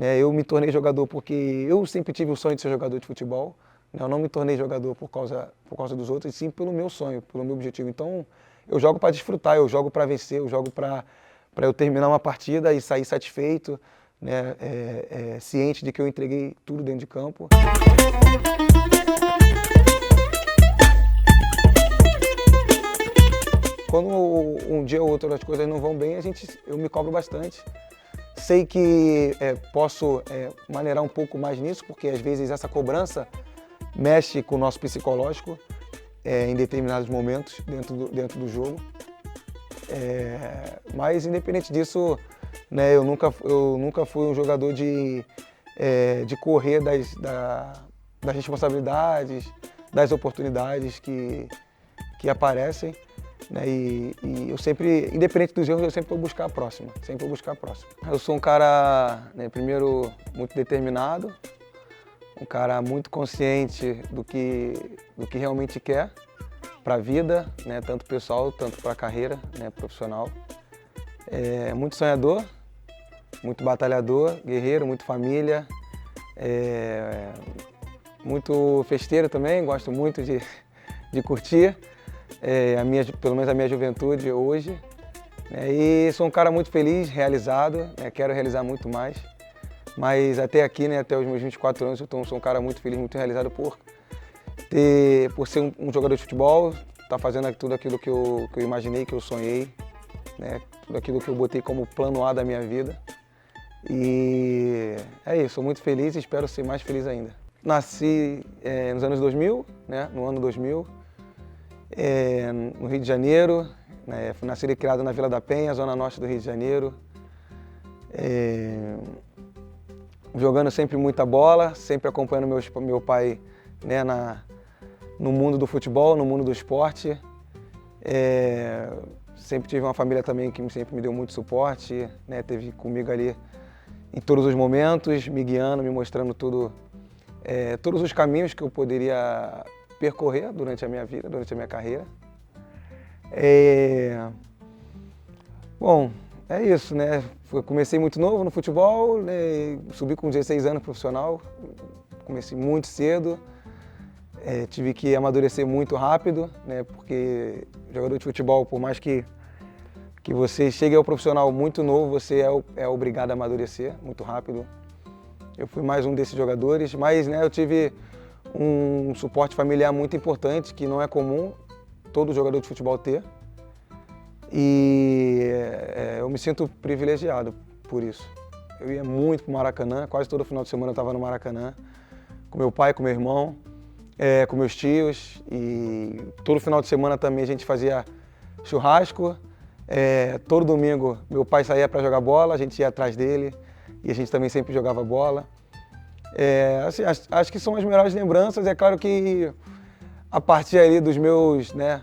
né? Eu me tornei jogador porque eu sempre tive o sonho de ser jogador de futebol, né? Eu não me tornei jogador por causa dos outros, e sim pelo meu sonho, pelo meu objetivo. Então, eu jogo para desfrutar, eu jogo para vencer, eu jogo para eu terminar uma partida e sair satisfeito, né? Ciente de que eu entreguei tudo dentro de campo. Quando um dia ou outro as coisas não vão bem, eu me cobro bastante. Sei que posso maneirar um pouco mais nisso, porque às vezes essa cobrança mexe com o nosso psicológico em determinados momentos dentro do jogo. Mas independente disso, né, eu nunca fui um jogador de correr das responsabilidades, das oportunidades que aparecem. Né, e eu sempre, independente dos erros, eu sempre vou buscar a próxima, sempre vou buscar a próxima. Eu sou um cara, né, primeiro, muito determinado, um cara muito consciente do que realmente quer para a vida, né, tanto pessoal, tanto para a carreira, né, profissional. Muito sonhador, muito batalhador, guerreiro, muito família, muito festeiro também, gosto muito de curtir. Pelo menos a minha juventude hoje. E sou um cara muito feliz, realizado, quero realizar muito mais. Mas até aqui, né, até os meus 24 anos, eu sou um cara muito feliz, muito realizado por ser um jogador de futebol, tá fazendo tudo aquilo que eu imaginei, que eu sonhei, né, tudo aquilo que eu botei como plano A da minha vida. E é isso, sou muito feliz e espero ser mais feliz ainda. Nasci nos anos 2000, né, no ano 2000. No Rio de Janeiro, né? Fui nascido e criado na Vila da Penha, zona norte do Rio de Janeiro. Jogando sempre muita bola, sempre acompanhando meu pai, né, no mundo do futebol, no mundo do esporte. Sempre tive uma família também que sempre me deu muito suporte, né? Teve comigo ali em todos os momentos, me guiando, me mostrando todos os caminhos que eu poderia percorrer durante a minha vida, durante a minha carreira. Bom, é isso, né? Comecei muito novo no futebol, né? Subi com 16 anos profissional, comecei muito cedo, tive que amadurecer muito rápido, né? Porque jogador de futebol, por mais que você chegue ao profissional muito novo, você é obrigado a amadurecer muito rápido. Eu fui mais um desses jogadores, mas, né, eu tive um suporte familiar muito importante, que não é comum todo jogador de futebol ter. E eu me sinto privilegiado por isso. Eu ia muito para o Maracanã, quase todo final de semana eu estava no Maracanã, com meu pai, com meu irmão, com meus tios. E todo final de semana também a gente fazia churrasco. Todo domingo meu pai saía para jogar bola, a gente ia atrás dele e a gente também sempre jogava bola. Assim, acho que são as melhores lembranças. É claro que a partir ali dos meus, né,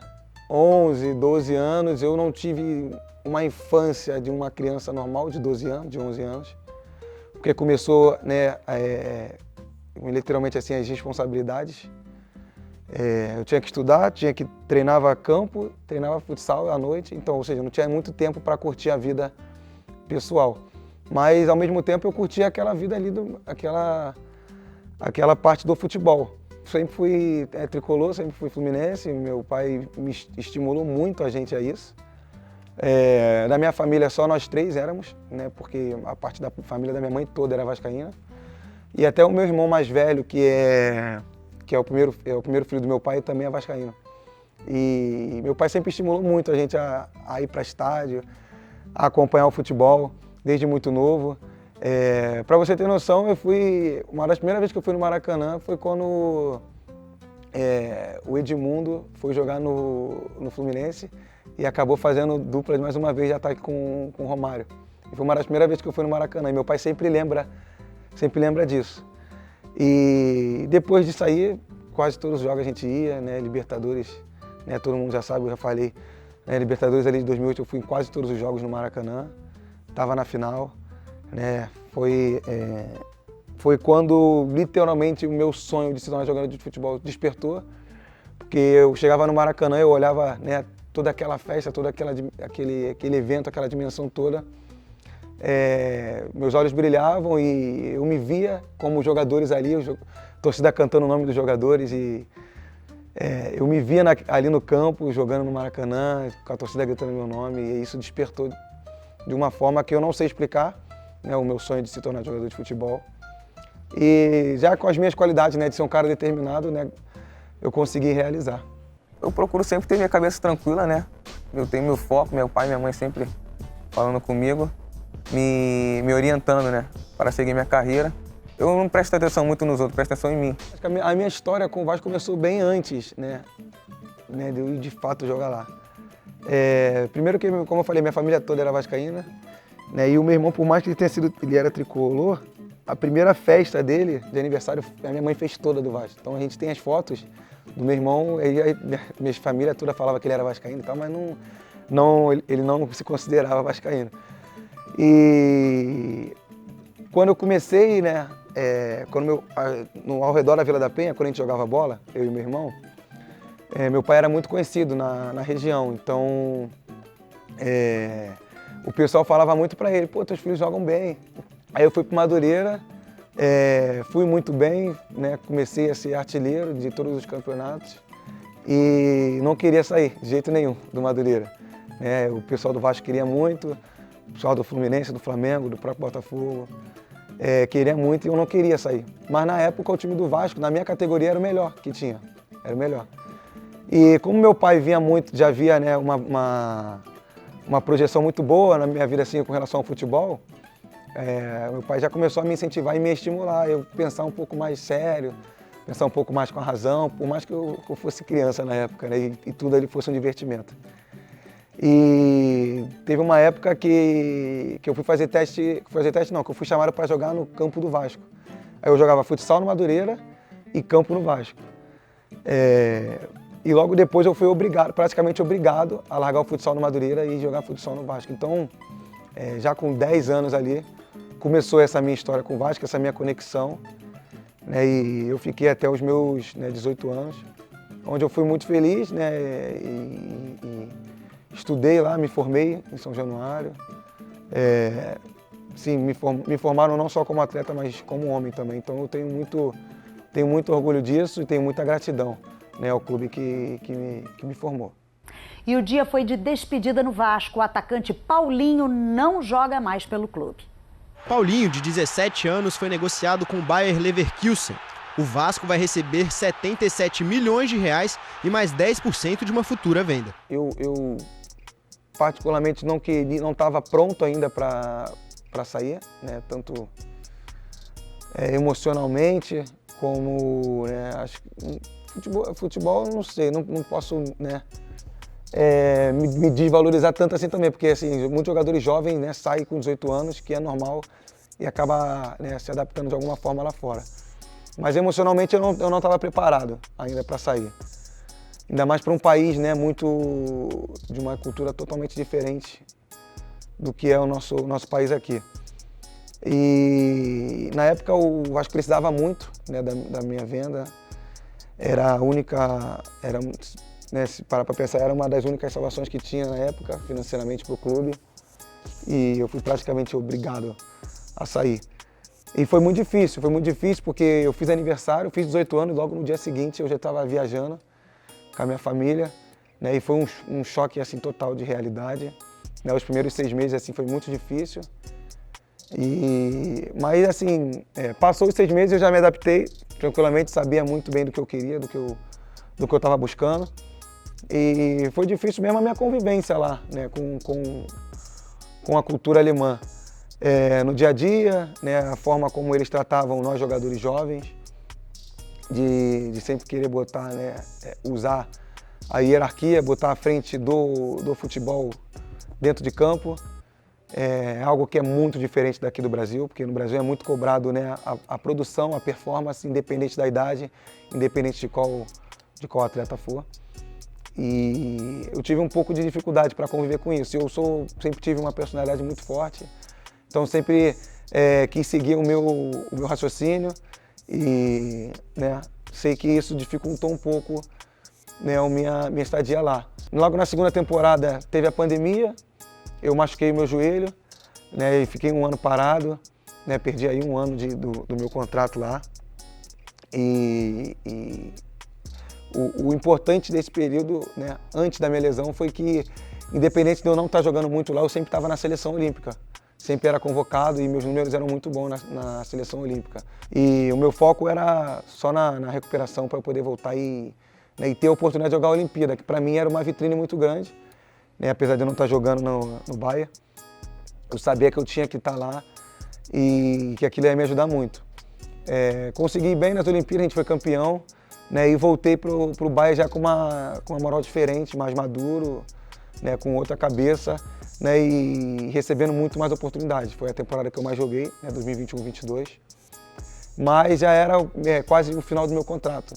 11, 12 anos, eu não tive uma infância de uma criança normal de 12 anos, de 11 anos, porque começou, né, literalmente assim, as responsabilidades. Eu tinha que estudar, treinava campo, treinava futsal à noite, então, ou seja, não tinha muito tempo para curtir a vida pessoal. Mas, ao mesmo tempo, eu curtia aquela vida ali, aquela parte do futebol. Sempre fui tricolor, sempre fui fluminense, meu pai me estimulou muito a gente a isso. Da minha família, só nós três éramos, né, porque a parte da família da minha mãe toda era vascaína. E até o meu irmão mais velho, que é o primeiro filho do meu pai, também é vascaíno. E meu pai sempre estimulou muito a gente a ir para estádio, a acompanhar o futebol, desde muito novo. Para você ter noção, uma das primeiras vezes que eu fui no Maracanã foi quando o Edmundo foi jogar no Fluminense e acabou fazendo duplas mais uma vez de ataque com o Romário. E foi uma das primeiras vezes que eu fui no Maracanã e meu pai sempre lembra disso. E depois disso aí, quase todos os jogos a gente ia, né, Libertadores, né, todo mundo já sabe, eu já falei, né, Libertadores ali de 2008 eu fui em quase todos os jogos no Maracanã, estava na final, né, foi quando literalmente o meu sonho de se tornar jogador de futebol despertou, porque eu chegava no Maracanã, eu olhava, né, toda aquela festa, todo aquele evento, aquela dimensão toda, meus olhos brilhavam e eu me via como jogadores ali, torcida cantando o nome dos jogadores e eu me via ali no campo, jogando no Maracanã, com a torcida gritando meu nome, e isso despertou de uma forma que eu não sei explicar, né, o meu sonho de se tornar jogador de futebol. E já com as minhas qualidades, né, de ser um cara determinado, né, eu consegui realizar. Eu procuro sempre ter minha cabeça tranquila, né? Eu tenho meu foco, meu pai e minha mãe sempre falando comigo, me orientando, né, para seguir minha carreira. Eu não presto atenção muito nos outros, presto atenção em mim. Acho que a minha história com o Vasco começou bem antes, né, de eu de fato jogar lá. Primeiro que, como eu falei, minha família toda era vascaína, né, e o meu irmão, por mais que ele era tricolor, a primeira festa dele, de aniversário, a minha mãe fez toda do Vasco. Então a gente tem as fotos do meu irmão, minha família toda falava que ele era vascaíno e tal, mas ele não se considerava vascaíno. E quando eu comecei, né, ao redor da Vila da Penha, quando a gente jogava bola, eu e meu irmão, meu pai era muito conhecido na região, então o pessoal falava muito pra ele, pô, teus filhos jogam bem. Aí eu fui pro Madureira, fui muito bem, né, comecei a ser artilheiro de todos os campeonatos e não queria sair de jeito nenhum do Madureira. O pessoal do Vasco queria muito, o pessoal do Fluminense, do Flamengo, do próprio Botafogo, queria muito e eu não queria sair. Mas na época o time do Vasco, na minha categoria, era o melhor que tinha, era o melhor. E como meu pai vinha muito, já via, né, uma projeção muito boa na minha vida assim, com relação ao futebol, meu pai já começou a me incentivar e me estimular, eu pensar um pouco mais sério, pensar um pouco mais com a razão, por mais que eu fosse criança na época, né, e tudo ali fosse um divertimento. E teve uma época que eu fui fazer teste não, que eu fui chamado para jogar no campo do Vasco. Aí eu jogava futsal no Madureira e campo no Vasco. E logo depois eu fui praticamente obrigado a largar o futsal no Madureira e jogar futsal no Vasco. Então, já com 10 anos ali, começou essa minha história com o Vasco, essa minha conexão, né, e eu fiquei até os meus 18 anos, onde eu fui muito feliz, né, e estudei lá, me formei em São Januário. Sim, me formaram não só como atleta, mas como homem também. Então eu tenho muito orgulho disso e tenho muita gratidão, né, ao clube que me formou. E o dia foi de despedida no Vasco. O atacante Paulinho não joga mais pelo clube. Paulinho, de 17 anos, foi negociado com o Bayer Leverkusen. O Vasco vai receber 77 milhões de reais e mais 10% de uma futura venda. Eu particularmente não estava pronto ainda para sair, né? Tanto emocionalmente como, né, acho que futebol não sei, não posso, né, me desvalorizar tanto assim também, porque assim, muitos jogadores jovens, né, saem com 18 anos, que é normal, e acaba, né, se adaptando de alguma forma lá fora. Mas emocionalmente eu não estava preparado ainda para sair. Ainda mais para um país, né, de uma cultura totalmente diferente do que é o nosso país aqui. E na época o Vasco precisava muito, né, da minha venda. Era a única, né, se parar para pensar, era uma das únicas salvações que tinha na época, financeiramente, para o clube. E eu fui praticamente obrigado a sair. E foi muito difícil porque eu fiz aniversário, fiz 18 anos, logo no dia seguinte eu já estava viajando com a minha família, né, e foi um choque assim, total de realidade. Né, os primeiros 6 meses assim, foi muito difícil. Mas assim, passou os 6 meses, eu já me adaptei tranquilamente, sabia muito bem do que eu queria, do que eu estava buscando. E foi difícil mesmo a minha convivência lá, né, com a cultura alemã. No dia a dia, né, a forma como eles tratavam nós jogadores jovens, de sempre querer botar, né, usar a hierarquia, botar à frente do futebol dentro de campo. É algo que é muito diferente daqui do Brasil, porque no Brasil é muito cobrado, né, a produção, a performance, independente da idade, independente de qual atleta for. E eu tive um pouco de dificuldade para conviver com isso. Sempre tive uma personalidade muito forte, então sempre quis seguir o meu raciocínio e, né, sei que isso dificultou um pouco, né, a minha estadia lá. Logo na segunda temporada teve a pandemia, eu machuquei o meu joelho, né, e fiquei um ano parado, né, perdi aí um ano do meu contrato lá. E o importante desse período, né, antes da minha lesão, foi que, independente de eu não estar jogando muito lá, eu sempre estava na seleção olímpica. Sempre era convocado e meus números eram muito bons na seleção olímpica. E o meu foco era só na recuperação para eu poder voltar e ter a oportunidade de jogar a Olimpíada, que para mim era uma vitrine muito grande, né, apesar de eu não estar jogando no Bahia. Eu sabia que eu tinha que estar lá e que aquilo ia me ajudar muito. Consegui ir bem nas Olimpíadas, a gente foi campeão, né, e voltei pro Bahia já com uma moral diferente, mais maduro, né, com outra cabeça, né, e recebendo muito mais oportunidades. Foi a temporada que eu mais joguei, né, 2021-22, mas já era quase o final do meu contrato.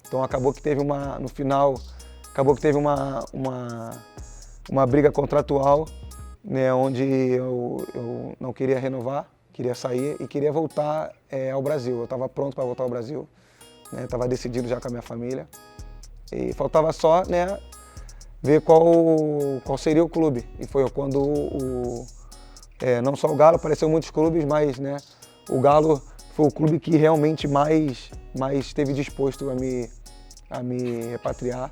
Então acabou que teve no final, uma briga contratual, né, onde eu não queria renovar, queria sair e queria voltar ao Brasil. Eu estava pronto para voltar ao Brasil, né, estava decidido já com a minha família e faltava só, né, ver qual seria o clube. E foi quando não só o Galo, apareceu muitos clubes, mas, né, o Galo foi o clube que realmente mais esteve disposto a me repatriar,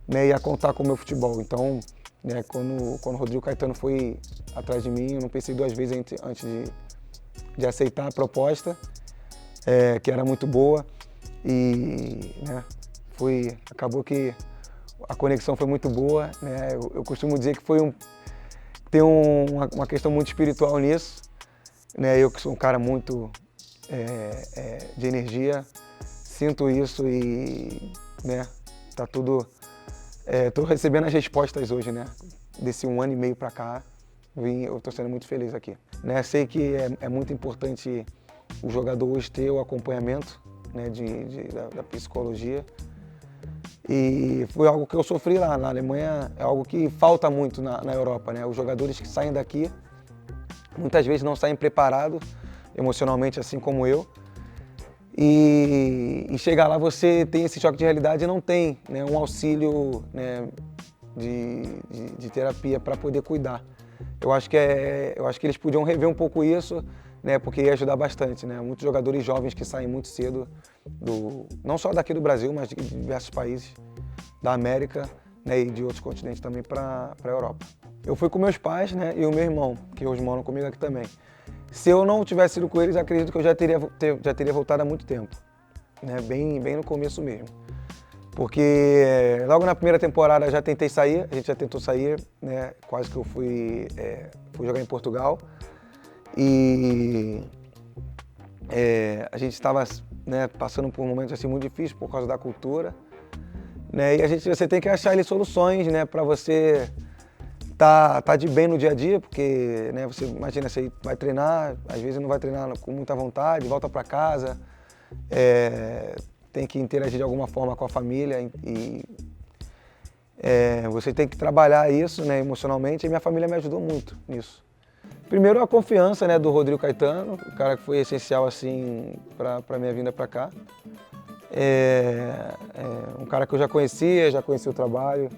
né, e a contar com o meu futebol. Então, né, quando o Rodrigo Caetano foi atrás de mim, eu não pensei duas vezes antes de aceitar a proposta, que era muito boa. E, né, acabou que a conexão foi muito boa, né? Eu costumo dizer que tem uma questão muito espiritual nisso, né? Eu que sou um cara muito de energia, sinto isso e, né, tá tudo... Tô recebendo as respostas hoje, né? Desse 1 ano e meio para cá, eu tô sendo muito feliz aqui. Né? Sei que é muito importante o jogador hoje ter o acompanhamento, né, da psicologia. E foi algo que eu sofri lá na Alemanha, é algo que falta muito na Europa, né? Os jogadores que saem daqui, muitas vezes não saem preparados emocionalmente, assim como eu. E chegar lá você tem esse choque de realidade e não tem, né, um auxílio, né, de terapia para poder cuidar. Eu acho que eles podiam rever um pouco isso, né, porque ia ajudar bastante, né? Muitos jogadores jovens que saem muito cedo, não só daqui do Brasil, mas de diversos países da América, né, e de outros continentes também para a Europa. Eu fui com meus pais, né, e o meu irmão, que hoje moram comigo aqui também. Se eu não tivesse ido com eles, acredito que eu já teria voltado há muito tempo, né, bem no começo mesmo. Porque logo na primeira temporada já tentei sair, a gente já tentou sair, né, quase que eu fui jogar em Portugal. E a gente estava, né, passando por um momento assim, muito difícil por causa da cultura, né, e você tem que achar ali soluções, né, para você tá de bem no dia a dia, porque, né, você imagina, você vai treinar, às vezes não vai treinar com muita vontade, volta para casa, tem que interagir de alguma forma com a família e você tem que trabalhar isso, né, emocionalmente, e minha família me ajudou muito nisso. Primeiro a confiança, né, do Rodrigo Caetano, o cara que foi essencial assim para minha vinda para cá. Um cara que eu já conhecia o trabalho.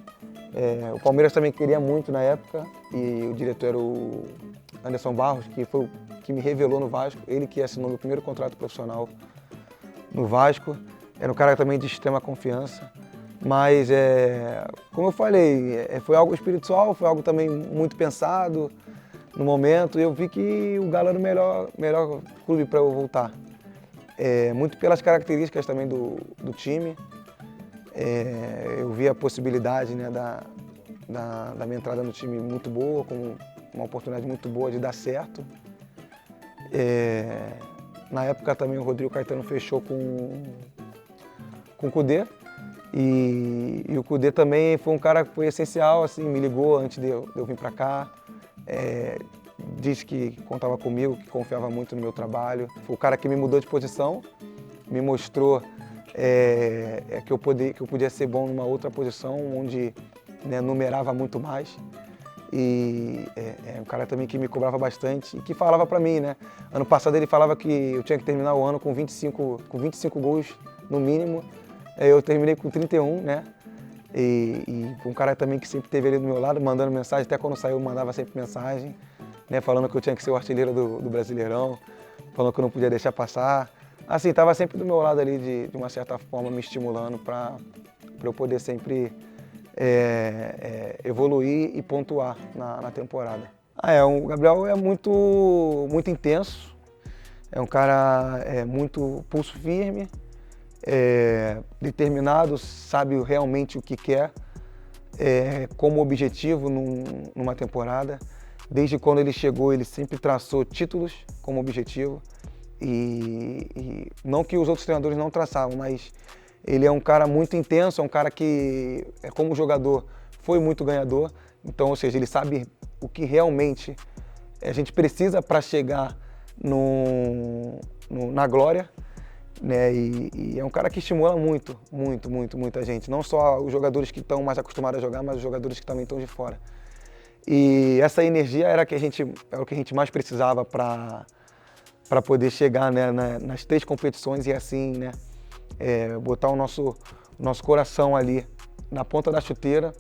O Palmeiras também queria muito na época e o diretor era o Anderson Barros, que foi o que me revelou no Vasco. Ele que assinou meu primeiro contrato profissional no Vasco. Era um cara também de extrema confiança. Mas, como eu falei, foi algo espiritual, foi algo também muito pensado no momento. Eu vi que o Galo era o melhor clube para eu voltar. Muito pelas características também do time. Eu vi a possibilidade, né, da minha entrada no time muito boa, com uma oportunidade muito boa de dar certo. Na época também o Rodrigo Caetano fechou com o Kudê. E o Kudê também foi um cara que foi essencial, assim, me ligou antes de eu vir para cá. Disse que contava comigo, que confiava muito no meu trabalho. Foi o cara que me mudou de posição, me mostrou que eu podia ser bom numa outra posição, onde, né, numerava muito mais. E um cara também que me cobrava bastante e que falava para mim, né? Ano passado ele falava que eu tinha que terminar o ano com 25 gols no mínimo. Eu terminei com 31, né? E um cara também que sempre esteve ali do meu lado, mandando mensagem, até quando saiu mandava sempre mensagem. né, falando que eu tinha que ser o artilheiro do Brasileirão, falando que eu não podia deixar passar. Assim, estava sempre do meu lado ali, de uma certa forma, me estimulando para eu poder sempre evoluir e pontuar na temporada. O Gabriel é muito intenso, é um cara muito pulso firme, determinado, sabe realmente o que quer, como objetivo numa temporada. Desde quando ele chegou, ele sempre traçou títulos como objetivo. E não que os outros treinadores não traçavam, mas ele é um cara muito intenso, é um cara que, como jogador, foi muito ganhador. Então, ou seja, ele sabe o que realmente a gente precisa para chegar na glória, né? E é um cara que estimula muita gente. Não só os jogadores que estão mais acostumados a jogar, mas os jogadores que também estão de fora. E essa energia era o que a gente mais precisava para poder chegar, né, nas 3 competições e assim, né, botar o nosso coração ali na ponta da chuteira,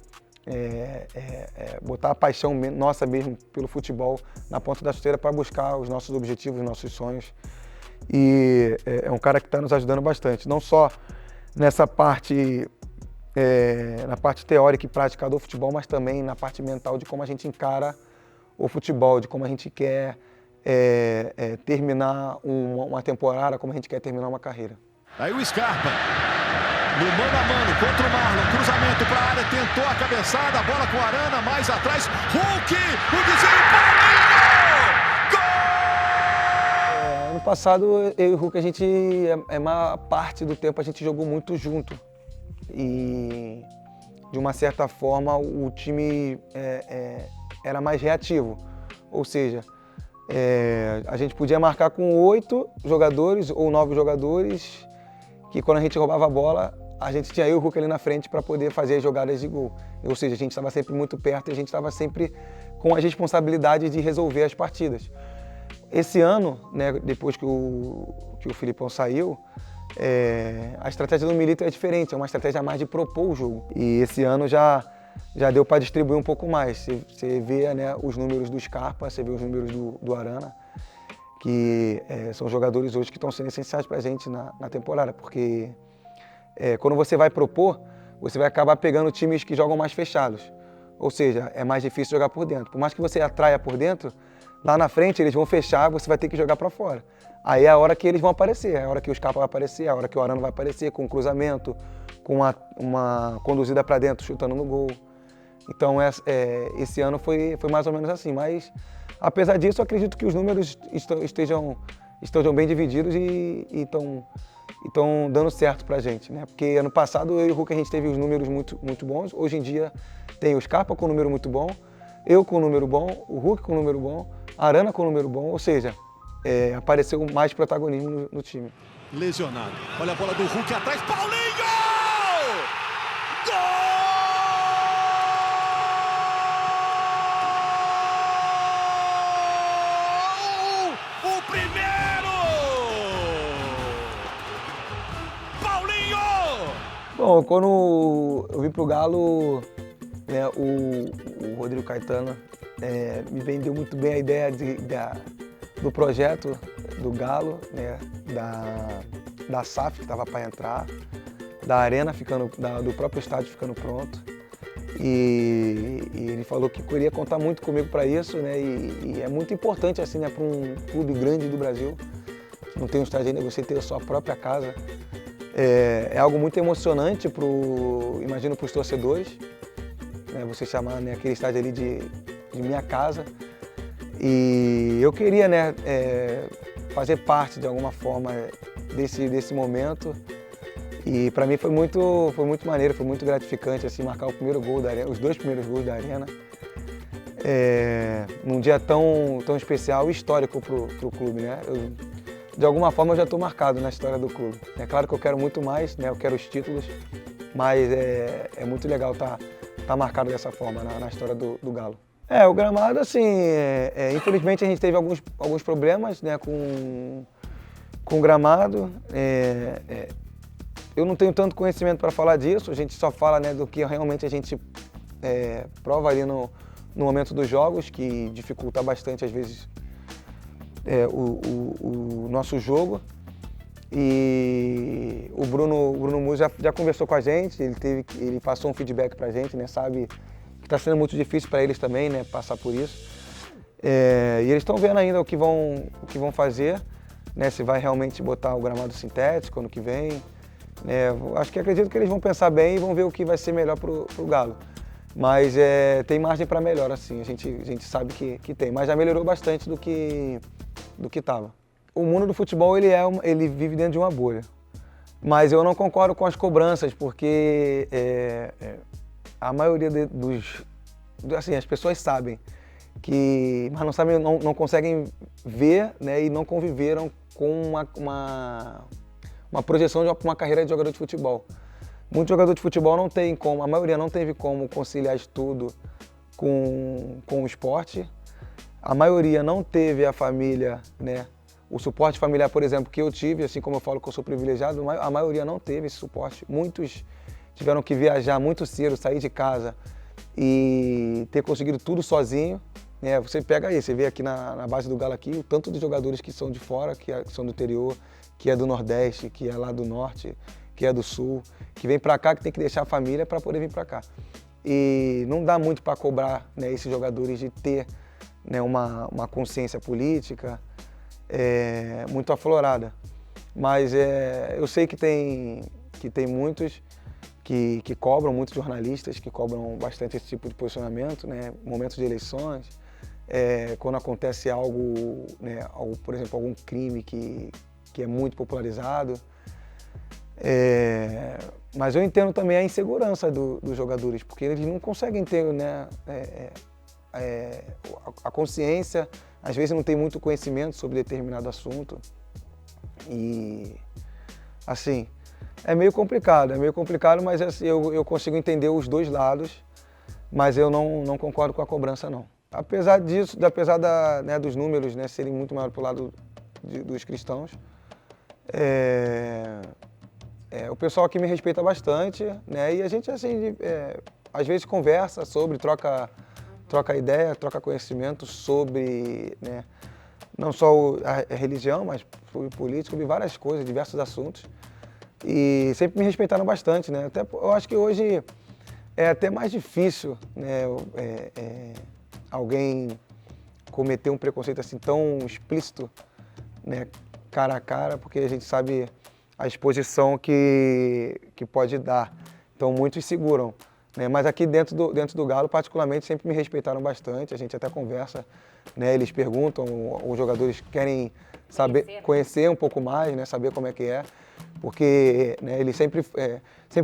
botar a paixão nossa mesmo pelo futebol na ponta da chuteira para buscar os nossos objetivos, os nossos sonhos. E é um cara que está nos ajudando bastante, não só nessa parte, na parte teórica e prática do futebol, mas também na parte mental de como a gente encara o futebol, de como a gente quer terminar uma temporada, como a gente quer terminar uma carreira. Aí o Scarpa, no mano a mano contra o Marlon, cruzamento para a área, tentou a cabeçada, a bola com o Arana, mais atrás, Hulk, o desvio, Paulinho! Gol! Ano passado, eu e o Hulk, a gente, a maior parte do tempo, a gente jogou muito junto. E, de uma certa forma, o time era mais reativo. Ou seja, a gente podia marcar com 8 jogadores ou 9 jogadores, que quando a gente roubava a bola, a gente tinha eu e o Hulk ali na frente para poder fazer as jogadas de gol. Ou seja, a gente estava sempre muito perto e a gente estava sempre com a responsabilidade de resolver as partidas. Esse ano, né, depois que o Filipão saiu, a estratégia do Milito é diferente, é uma estratégia mais de propor o jogo. E esse ano já deu para distribuir um pouco mais. Você vê, né, os números do Scarpa, você vê os números do Arana, que são jogadores hoje que estão sendo essenciais para a gente na temporada, porque quando você vai propor, você vai acabar pegando times que jogam mais fechados. Ou seja, é mais difícil jogar por dentro. Por mais que você atraia por dentro, lá na frente eles vão fechar, você vai ter que jogar para fora. Aí é a hora que eles vão aparecer, é a hora que o Scarpa vai aparecer, é a hora que o Arana vai aparecer, com um cruzamento, com uma conduzida para dentro, chutando no gol. Então esse ano foi mais ou menos assim, mas apesar disso eu acredito que os números estejam bem divididos e estão dando certo pra gente, né? Porque ano passado eu e o Hulk a gente teve os números muito bons, hoje em dia tem o Scarpa com um número muito bom, eu com um número bom, o Hulk com um número bom, a Arana com um número bom, ou seja, apareceu mais protagonismo no time. Lesionado, olha a bola do Hulk atrás, Paulinho! Gol! O primeiro! Paulinho! Bom, quando eu vim pro Galo, né, o Rodrigo Caetano me vendeu muito bem a ideia do projeto do Galo, né, da SAF que estava para entrar, da arena do próprio estádio ficando pronto. E ele falou que queria contar muito comigo para isso, né, e é muito importante assim, né, para um clube grande do Brasil, que não tem um estádio ainda, você ter a sua própria casa. É algo muito emocionante, imagino, para os torcedores, né, você chamar, né, aquele estádio ali de minha casa. E eu queria, né, fazer parte de alguma forma desse momento. E para mim foi muito maneiro, foi muito gratificante assim, marcar o primeiro gol da Arena, os 2 primeiros gols da Arena. Num dia tão especial e histórico pro clube, né? De alguma forma eu já estou marcado na história do clube. É claro que eu quero muito mais, né? Eu quero os títulos, mas é muito legal tá marcado dessa forma na história do Galo. O gramado, assim, infelizmente a gente teve alguns problemas, né, com o gramado. Eu não tenho tanto conhecimento para falar disso, a gente só fala, né, do que realmente a gente prova ali no no momento dos jogos, que dificulta bastante, às vezes, o nosso jogo. E o Bruno Musi já conversou com a gente, ele passou um feedback pra gente, né? Sabe que está sendo muito difícil para eles também, né? Passar por isso. E eles estão vendo ainda o que vão fazer, né? Se vai realmente botar o gramado sintético ano que vem. Acredito que eles vão pensar bem e vão ver o que vai ser melhor pro Galo. Mas tem margem para melhor, assim, a gente sabe que tem, mas já melhorou bastante do que estava. O mundo do futebol ele vive dentro de uma bolha, mas eu não concordo com as cobranças, porque a maioria as pessoas sabem, mas não sabem, não conseguem ver, né, e não conviveram com uma projeção de uma carreira de jogador de futebol. Muito jogador de futebol não tem como, a maioria não teve como conciliar estudo com o esporte. A maioria não teve a família, né? O suporte familiar, por exemplo, que eu tive, assim como eu falo que eu sou privilegiado, a maioria não teve esse suporte. Muitos tiveram que viajar muito cedo, sair de casa e ter conseguido tudo sozinho. Né? Você pega aí, você vê aqui na base do Galo aqui, o tanto de jogadores que são de fora, que são do interior, que é do Nordeste, que é lá do Norte, que é do Sul, que vem pra cá, que tem que deixar a família para poder vir pra cá. E não dá muito para cobrar, né, esses jogadores de ter, né, uma consciência política muito aflorada. Mas eu sei que tem muitos que cobram, muitos jornalistas que cobram bastante esse tipo de posicionamento, né, momentos de eleições, quando acontece algo, né, por exemplo, algum crime que é muito popularizado. Mas eu entendo também a insegurança dos jogadores, porque eles não conseguem ter, né, a consciência, às vezes não tem muito conhecimento sobre determinado assunto. E, assim, é meio complicado, mas assim, eu consigo entender os dois lados, mas eu não concordo com a cobrança, não. Apesar né, dos números, né, serem muito maior pro lado dos cristãos, o pessoal aqui me respeita bastante, né? E a gente, assim, às vezes conversa sobre, troca ideia, troca conhecimento sobre, né, não só a religião, mas sobre política, sobre várias coisas, diversos assuntos. E sempre me respeitaram bastante, né? Até, eu acho que hoje é até mais difícil, né, alguém cometer um preconceito assim tão explícito, né, cara a cara, porque a gente sabe a exposição que pode dar. Então muitos seguram, né? Mas aqui dentro do Galo, particularmente, sempre me respeitaram bastante, a gente até conversa, né? Eles perguntam, os jogadores querem conhecer um pouco mais, né? Saber como é que é, porque, né, ele sempre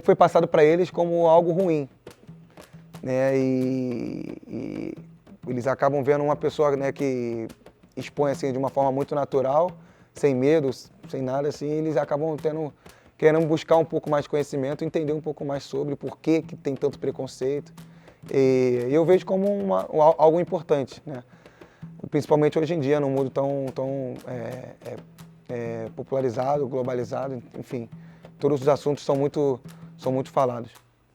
foi passado para eles como algo ruim, né? E eles acabam vendo uma pessoa, né, que expõe assim de uma forma muito natural, sem medo, sem nada, assim, eles acabam querendo buscar um pouco mais de conhecimento, entender um pouco mais sobre por que tem tanto preconceito. E eu vejo como algo importante, né? Principalmente hoje em dia, num mundo tão popularizado, globalizado, enfim, todos os assuntos são muito falados.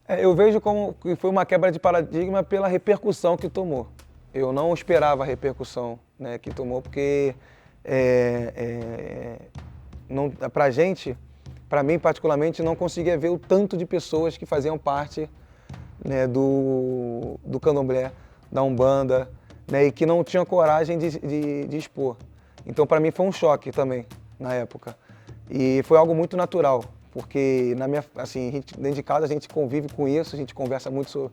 Eu vejo como que foi uma quebra de paradigma pela repercussão que tomou. Eu não esperava a repercussão, né, que tomou, porque pra gente, pra mim particularmente, não conseguia ver o tanto de pessoas que faziam parte, né, do candomblé, da Umbanda, né, e que não tinham coragem de expor. Então pra mim foi um choque também, na época. E foi algo muito natural, porque dentro de casa a gente convive com isso, a gente conversa muito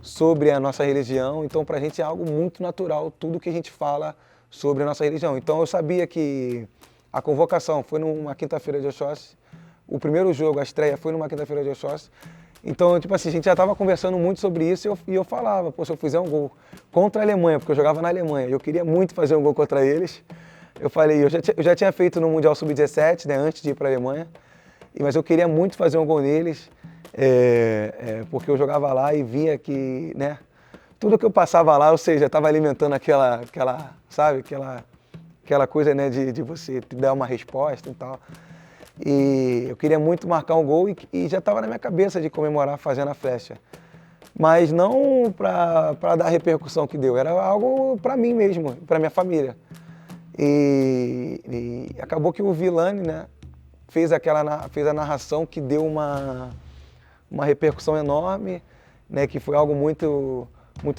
sobre a nossa religião, então pra gente é algo muito natural tudo que a gente fala sobre a nossa religião. Então eu sabia que a convocação foi numa quinta-feira de Oxóssi, o primeiro jogo, a estreia, foi numa quinta-feira de Oxóssi. Então, tipo assim, a gente já estava conversando muito sobre isso e eu falava, pô, se eu fizer um gol contra a Alemanha, porque eu jogava na Alemanha, eu queria muito fazer um gol contra eles. Eu falei, eu já tinha feito no Mundial Sub-17, né, antes de ir para a Alemanha, mas eu queria muito fazer um gol neles, porque eu jogava lá e via que, né, tudo que eu passava lá, ou seja, estava alimentando aquela coisa, né, de você dar uma resposta e tal. E eu queria muito marcar um gol e já estava na minha cabeça de comemorar fazendo a flecha. mas não para dar a repercussão que deu, era algo para mim mesmo, para minha família. E acabou que o Villani, né, fez a narração que deu uma repercussão enorme, né, que foi algo muito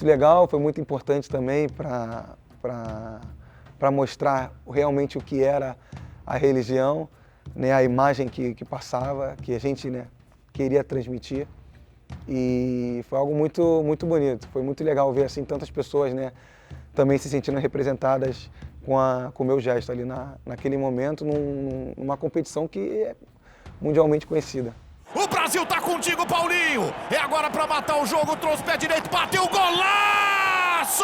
legal, foi muito importante também para mostrar realmente o que era a religião, né, a imagem que passava, que a gente, né, queria transmitir. E foi algo muito bonito, foi muito legal ver assim tantas pessoas, né, também se sentindo representadas com o meu gesto ali naquele momento, numa competição que é mundialmente conhecida. O Brasil tá contigo, Paulinho! É agora pra matar o jogo, trouxe o pé direito, bateu o golaço!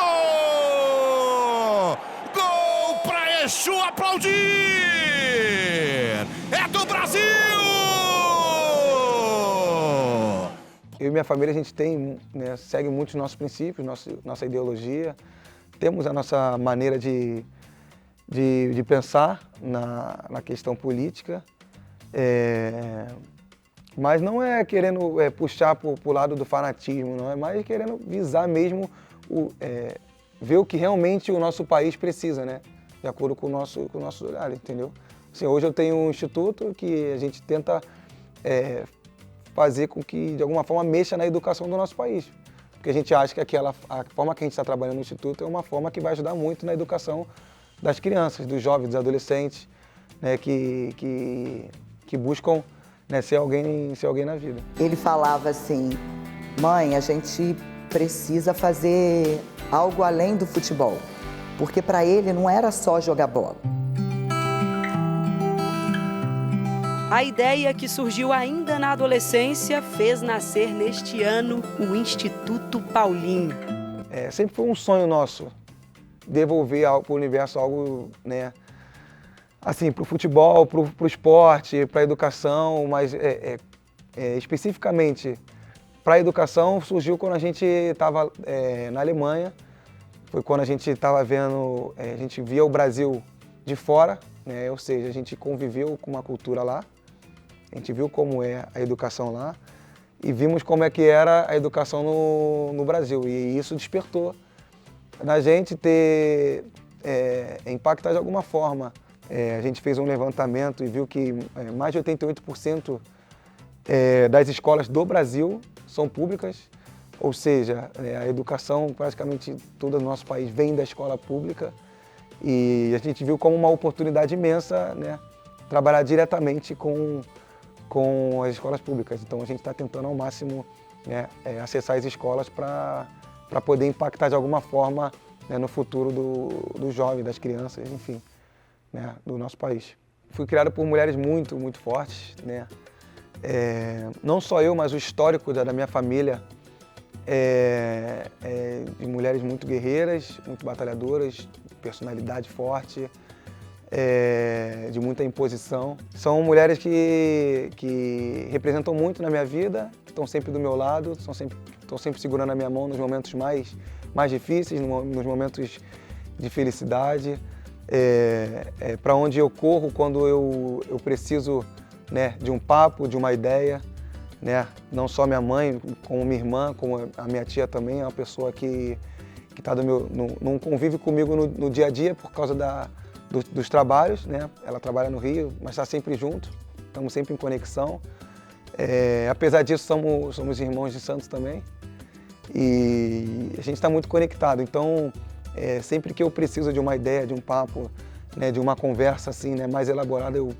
Gol pra Exu aplaudir! É do Brasil! Eu e minha família, a gente tem, né, segue muito os nossos princípios, nossa ideologia. Temos a nossa maneira de pensar na questão política, mas não é querendo puxar para o lado do fanatismo, não é mais querendo visar mesmo ver o que realmente o nosso país precisa, né? De acordo com o nosso olhar, entendeu? Assim, hoje eu tenho um instituto que a gente tenta fazer com que, de alguma forma, mexa na educação do nosso país. Porque a gente acha que a forma que a gente está trabalhando no instituto é uma forma que vai ajudar muito na educação das crianças, dos jovens, dos adolescentes, né, que buscam, né, ser alguém na vida. Ele falava assim: mãe, a gente precisa fazer algo além do futebol, porque para ele não era só jogar bola. A ideia, que surgiu ainda na adolescência, fez nascer neste ano o Instituto Paulinho. Sempre foi um sonho nosso devolver para o universo algo, né, assim, para o futebol, para o esporte, para a educação, mas especificamente para a educação surgiu quando a gente estava na Alemanha. Foi quando a gente estava vendo, a gente via o Brasil de fora, né, ou seja, a gente conviveu com uma cultura lá, a gente viu como é a educação lá e vimos como é que era a educação no Brasil. E isso despertou na gente impactar de alguma forma. A gente fez um levantamento e viu que mais de 88% das escolas do Brasil são públicas, ou seja, a educação praticamente todo o nosso país vem da escola pública, e a gente viu como uma oportunidade imensa, né, trabalhar diretamente com as escolas públicas. Então a gente está tentando ao máximo, né, acessar as escolas para poder impactar de alguma forma, né, no futuro do jovem, das crianças, enfim, né, do nosso país. Fui criado por mulheres muito fortes, né? Não só eu, mas o histórico da minha família de mulheres muito guerreiras, muito batalhadoras, personalidade forte, de muita imposição. São mulheres que representam muito na minha vida, estão sempre do meu lado, estão sempre segurando a minha mão nos momentos mais difíceis, nos momentos de felicidade, para onde eu corro quando eu preciso, né, de um papo, de uma ideia, né? Não só minha mãe, como minha irmã, como a minha tia também é uma pessoa que está num convívio comigo no dia a dia por causa dos trabalhos, né? Ela trabalha no Rio, mas está sempre junto, estamos sempre em conexão. Apesar disso, somos irmãos de Santos também e a gente está muito conectado. Então, sempre que eu preciso de uma ideia, de um papo, né, de uma conversa assim, né, mais elaborada, eu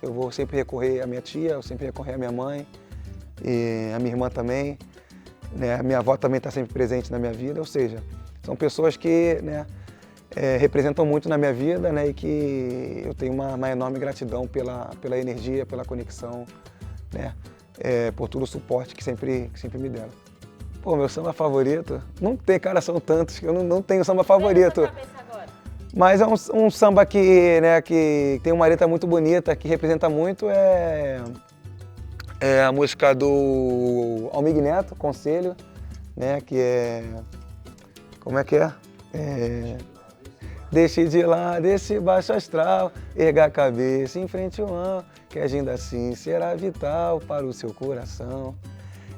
vou sempre recorrer à minha tia, eu sempre recorrer à minha mãe, e a minha irmã também, né, a minha avó também está sempre presente na minha vida, ou seja, são pessoas que, né, representam muito na minha vida, né, e que eu tenho uma enorme gratidão pela energia, pela conexão, né, por todo o suporte que sempre me deram. Pô, meu samba favorito, não tem, cara, são tantos que eu não tenho samba favorito. Mas é um samba que, né, que tem uma letra muito bonita, que representa muito, a música do Almig Neto, Conselho, né, que é... Como é que é? Deixe de lado esse baixo astral, erga a cabeça em frente ao mar, que agindo assim será vital para o seu coração.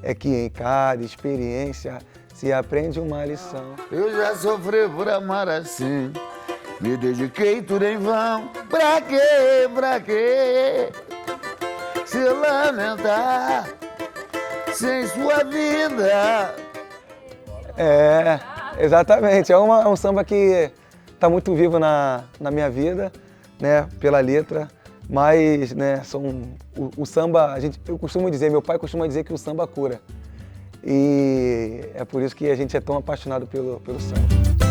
é que em cada experiência se aprende uma lição. Eu já sofri por amar assim, me dediquei tudo em vão. Pra quê se lamentar sem sua vida? É, exatamente. É um samba que está muito vivo na minha vida, né, pela letra, mas, né, o samba, eu costumo dizer, meu pai costuma dizer que o samba cura. E é por isso que a gente é tão apaixonado pelo samba.